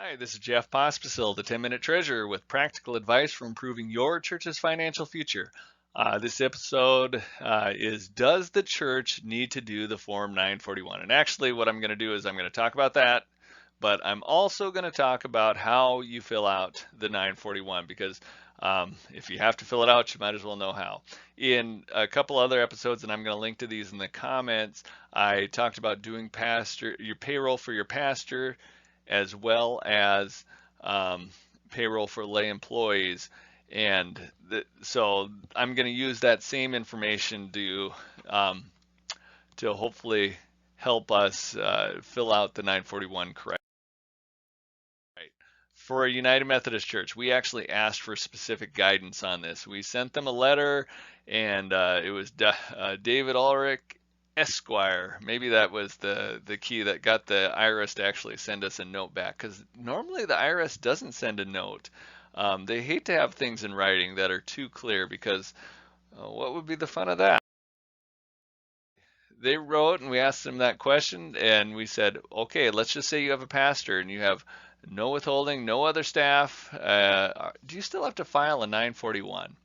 Hi, this is Jeff Pospisil, the 10-Minute Treasurer, with practical advice for improving your church's financial future. This episode is Does the Church Need to Do the Form 941? And actually, what I'm going to do is I'm going to talk about that, but I'm also going to talk about how you fill out the 941 because if you have to fill it out, you might as well know how. In a couple other episodes, and I'm going to link to these in the comments, I talked about doing your payroll for your pastor, as well as payroll for lay employees. And so I'm going to use that same information to hopefully help us fill out the 941 correctly. For a United Methodist Church, we actually asked for specific guidance on this. We sent them a letter, and it was David Ulrich Esquire. Maybe that was the key that got the IRS to actually send us a note back, because normally the IRS doesn't send a note. They hate to have things in writing that are too clear, because what would be the fun of that? They wrote and we asked them that question, and we said, okay, let's just say you have a pastor and you have no withholding, no other staff. Do you still have to file a 941?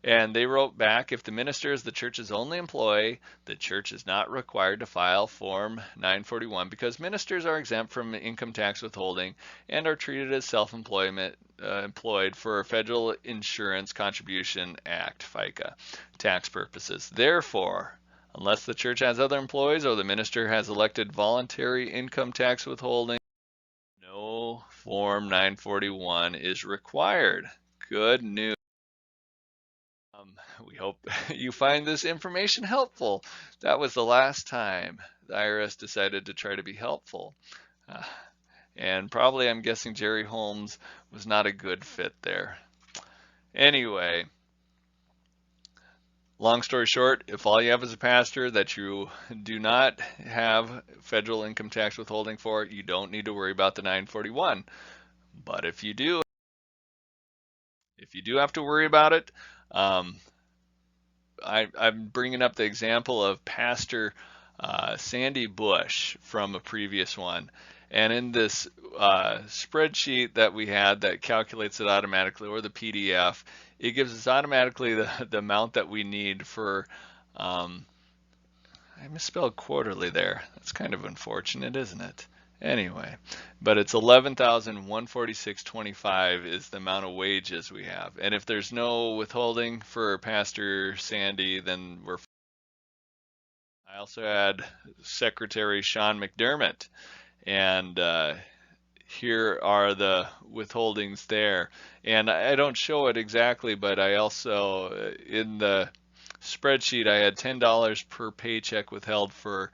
And they wrote back, if the minister is the church's only employee, the church is not required to file Form 941 because ministers are exempt from income tax withholding and are treated as self-employed employed for Federal Insurance Contribution Act, FICA, tax purposes. Therefore, unless the church has other employees or the minister has elected voluntary income tax withholding, no Form 941 is required. Good news. We hope you find this information helpful. That was the last time the IRS decided to try to be helpful. And probably, I'm guessing Jerry Holmes was not a good fit there. Anyway, long story short, if all you have is a pastor that you do not have federal income tax withholding for, you don't need to worry about the 941. But if you do have to worry about it, I'm bringing up the example of Pastor Sandy Bush from a previous one. And in this spreadsheet that we had that calculates it automatically, or the PDF, it gives us automatically the amount that we need for, I misspelled quarterly there. That's kind of unfortunate, isn't it? Anyway, but it's 11,146.25 is the amount of wages we have. And if there's no withholding for Pastor Sandy, then we're. I also had Secretary Sean McDermott, and here are the withholdings there. And I don't show it exactly, but I also, in the spreadsheet, I had $10 per paycheck withheld for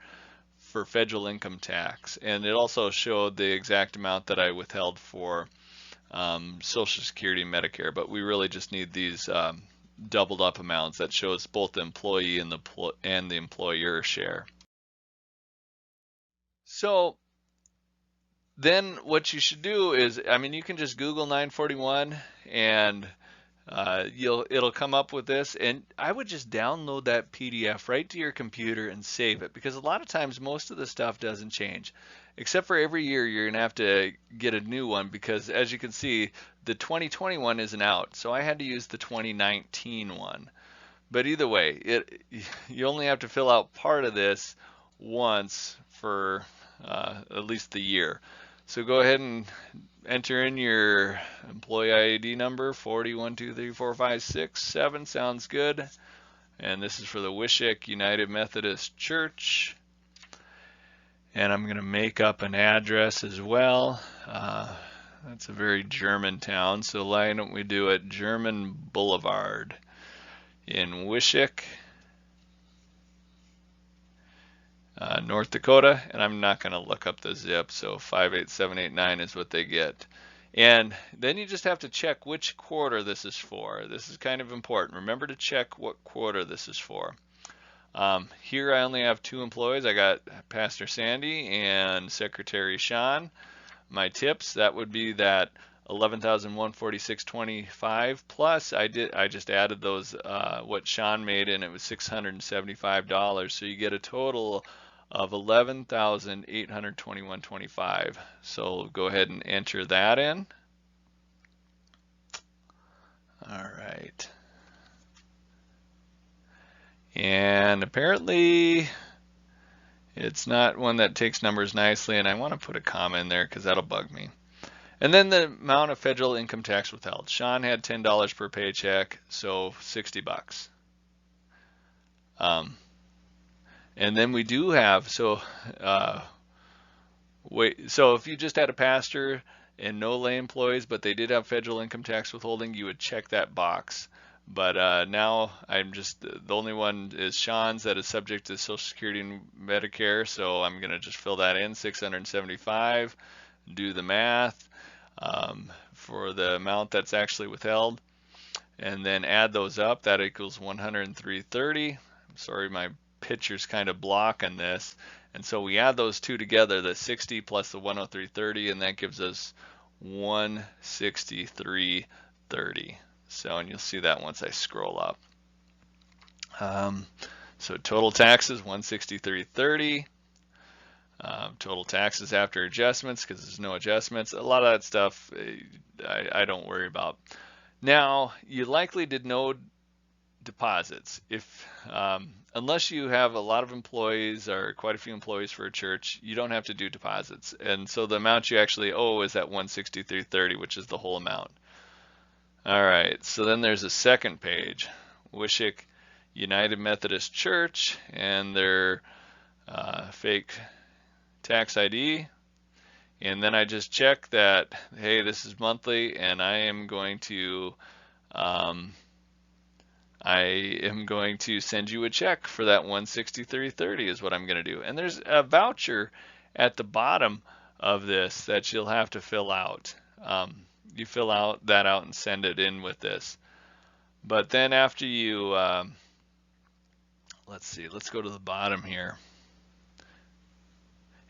federal income tax, and it also showed the exact amount that I withheld for Social Security and Medicare, but we really just need these doubled up amounts that shows both the employee and the employer share. So then what you should do is, I mean, you can just Google 941 and it'll come up with this, and I would just download that PDF right to your computer and save it, because a lot of times most of the stuff doesn't change, except for every year you're gonna have to get a new one, because as you can see, the 2021 isn't out, so I had to use the 2019 one. But either way, you only have to fill out part of this once for at least the year. So go ahead and enter in your employee ID number, 40123456 sounds good. And this is for the Wishick United Methodist Church. And I'm going to make up an address as well. That's a very German town, so why don't we do it German Boulevard in Wishick, North Dakota, and I'm not going to look up the zip, so 58789 is what they get. And then you just have to check which quarter this is for. This is kind of important. Remember to check what quarter this is for. Here I only have 2 employees. I got Pastor Sandy and Secretary Sean. My tips, that would be that 11,146.25 plus I just added those what Sean made, and it was $675, so you get a total of 11,821.25. So go ahead and enter that in. All right. And apparently it's not one that takes numbers nicely, and I want to put a comma in there because that'll bug me. And then the amount of federal income tax withheld. Sean had $10 per paycheck, so $60. And then we do have, so if you just had a pastor and no lay employees, but they did have federal income tax withholding, you would check that box. But now I'm just, the only one is Sean's that is subject to Social Security and Medicare, so I'm going to just fill that in, 675, do the math for the amount that's actually withheld, and then add those up. That equals 103.30. I'm sorry, my picture's kind of blocking this. And so we add those two together, the 60 plus the 103.30, and that gives us 163.30. So, and you'll see that once I scroll up. So total taxes, 163.30. Total taxes after adjustments, because there's no adjustments. A lot of that stuff I don't worry about. Now, you likely did no deposits. Unless you have a lot of employees or quite a few employees for a church, you don't have to do deposits. And so the amount you actually owe is that 163.30, which is the whole amount. All right, so then there's a second page, Wishick United Methodist Church and their fake tax ID. And then I just check that, hey, this is monthly, and I am going to send you a check for that 163.30 is what I'm going to do. And there's a voucher at the bottom of this that you'll have to fill out. You fill that out and send it in with this. But then after you, let's see, let's go to the bottom here.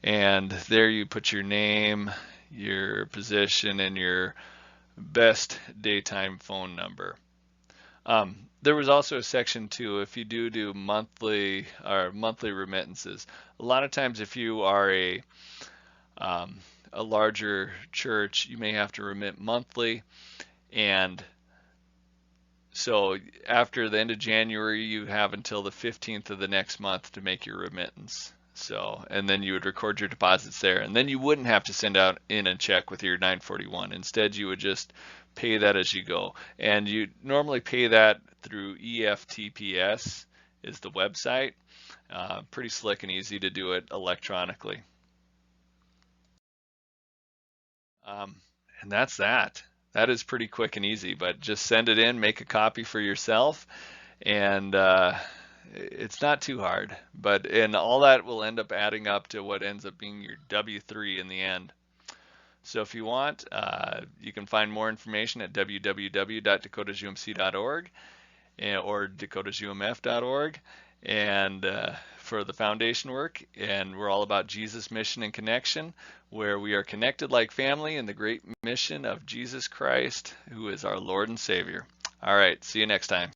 And there you put your name, your position, and your best daytime phone number. There was also a section too, if you do monthly remittances. A lot of times if you are a larger church, you may have to remit monthly, and so after the end of January, you have until the 15th of the next month to make your remittance. So, and then you would record your deposits there, and then you wouldn't have to send out in a check with your 941. Instead, you would just pay that as you go. And you normally pay that through EFTPS is the website. Pretty slick and easy to do it electronically. And that's that. That is pretty quick and easy, but just send it in, make a copy for yourself, and it's not too hard, and all that will end up adding up to what ends up being your W-3 in the end. So if you want, you can find more information at www.dakotasumc.org or dakotasumf.org, and for the foundation work. And we're all about Jesus, mission, and connection, where we are connected like family in the great mission of Jesus Christ, who is our Lord and Savior. All right, see you next time.